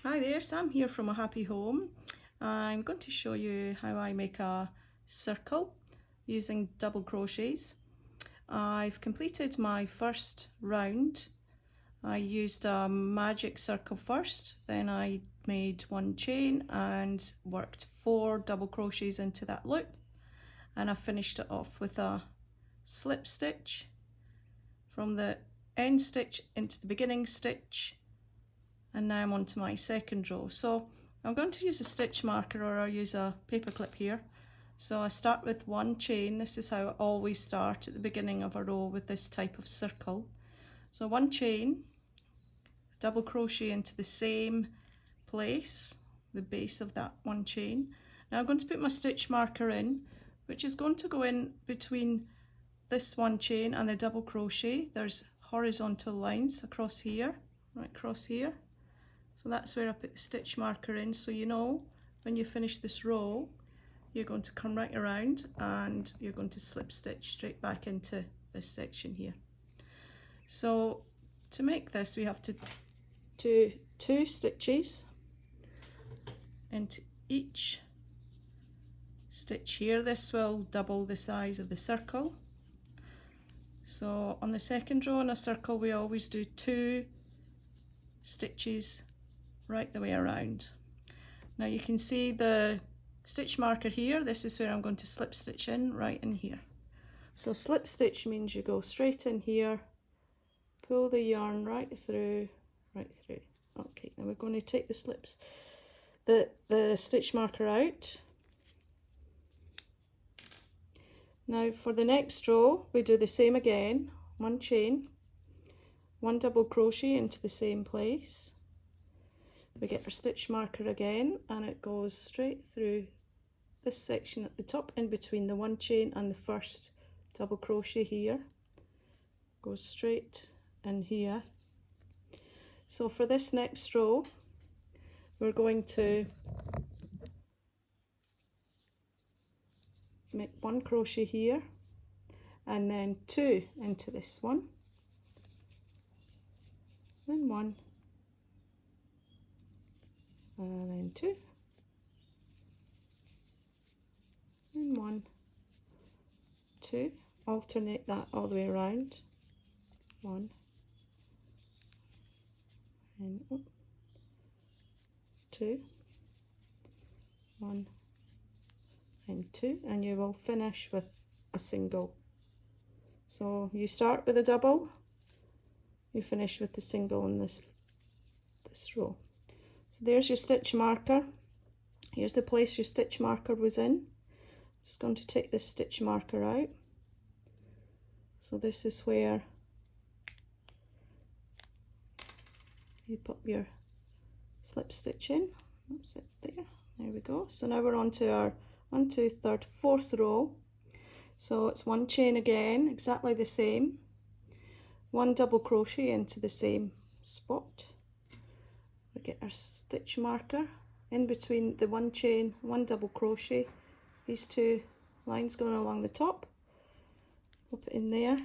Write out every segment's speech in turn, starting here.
Hi there, Sam here from A Happy Home. I'm going to show you how I make a circle using double crochets. I've completed my first round. I used a magic circle first, then I made one chain and worked 4 double crochets into that loop, and I finished it off with a slip stitch from the end stitch into the beginning stitch. And now I'm on to my second row. So I'm going to use a stitch marker, or I'll use a paper clip here. So I start with one chain. This is how I always start at the beginning of a row with this type of circle. So one chain, double crochet into the same place, the base of that one chain. Now I'm going to put my stitch marker in, which is going to go in between this one chain and the double crochet. There's horizontal lines across here, right across here. So that's where I put the stitch marker in, so you know when you finish this row you're going to come right around and you're going to slip stitch straight back into this section here. So to make this we have to do 2 stitches into each stitch here. This will double the size of the circle. So on the second row in a circle we always do 2 stitches right the way around. Now you can see the stitch marker here. This is where I'm going to slip stitch in, right in here. So slip stitch means you go straight in here, pull the yarn right through. Okay, now we're going to take the stitch marker out. Now for the next row we do the same again, one chain, one double crochet into the same place. We get our stitch marker again and it goes straight through this section at the top in between the one chain and the first double crochet here. Goes straight in here. So for this next row we're going to make 1 crochet here and then 2 into this one, then 1 and then 2 and 1, 2, alternate that all the way around, 1 and 2, 1 and 2, and you will finish with a single. So you start with a double, you finish with the single in this row. So there's your stitch marker. Here's the place your stitch marker was in. Just going to take this stitch marker out. So this is where you put your slip stitch in. That's it there. There we go. So now we're on to our 1, 2, 3, 4th row. So it's one chain again, exactly the same. 1 double crochet into the same spot. We get our stitch marker in between the one chain, 1 double crochet, these 2 lines going along the top, pop it in there.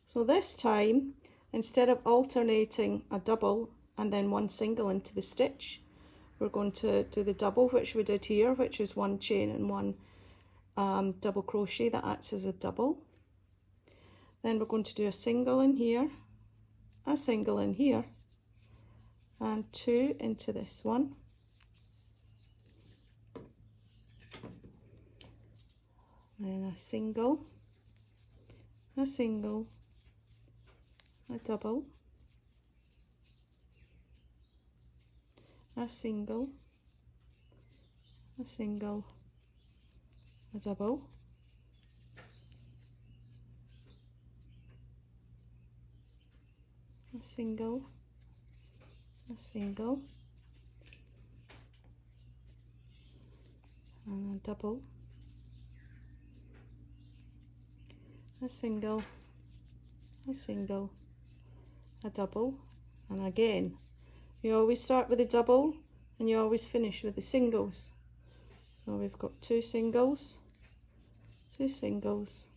So this time, instead of alternating a double and then 1 single into the stitch, we're going to do the double which we did here, which is 1 chain and 1 double crochet that acts as a double. Then we're going to do a single in here, a single in here, and 2 into this one, then a single, a single, a double, a single, a single, a double, a single, a single, and a double, a single, a single, a double, and again you always start with a double and you always finish with the singles. So we've got 2 singles, 2 singles.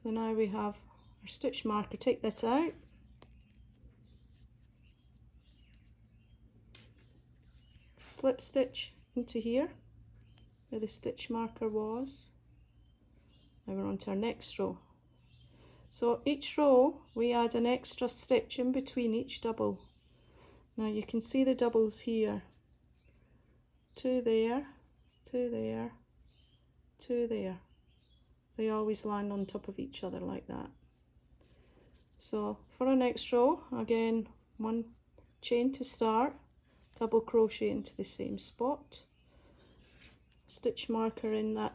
So now we have our stitch marker. Take this out, slip stitch into here where the stitch marker was. Now we're on to our next row. So each row we add an extra stitch in between each double. Now you can see the doubles here. 2 there, 2 there, 2 there. They always land on top of each other like that. So for our next row, again, 1 chain to start, double crochet into the same spot, stitch marker in that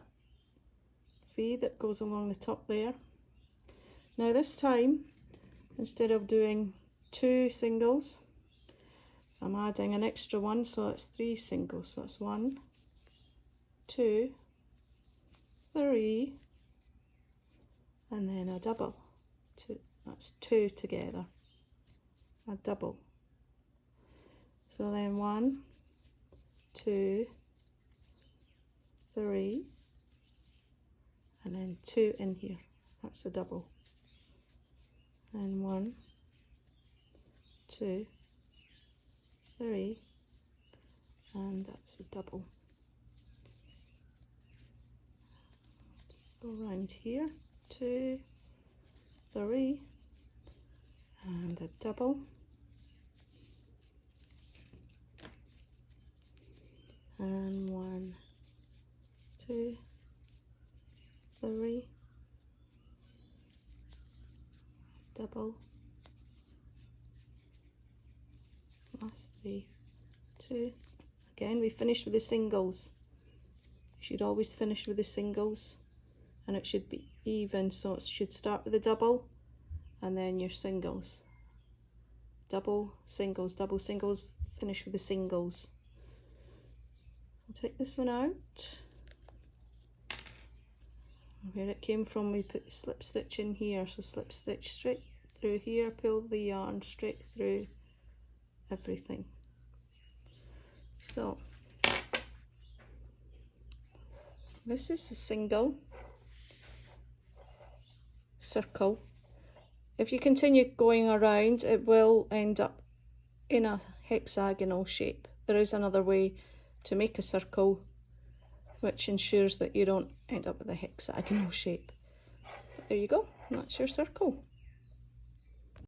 V that goes along the top there. Now this time, instead of doing 2 singles, I'm adding an extra one, so it's 3 singles. So that's 1, 2, 3, and then a double. That's 2 together, a double. So then 1, 2, 3, and then 2 in here. That's a double. And 1, 2, 3, and that's a double. Just go around here, 2, 3, and a double, and 1, 2, 3, double, last 3, 2. Again, we finished with the singles. You should always finish with the singles, and it should be even, so it should start with a double and then your singles. Double, singles, double, singles, finish with the singles. I'll take this one out. Where it came from, we put the slip stitch in here, so slip stitch straight through here, pull the yarn straight through everything. So this is a single circle. If you continue going around, it will end up in a hexagonal shape. There is another way to make a circle which ensures that you don't end up with a hexagonal shape. But there you go, that's your circle.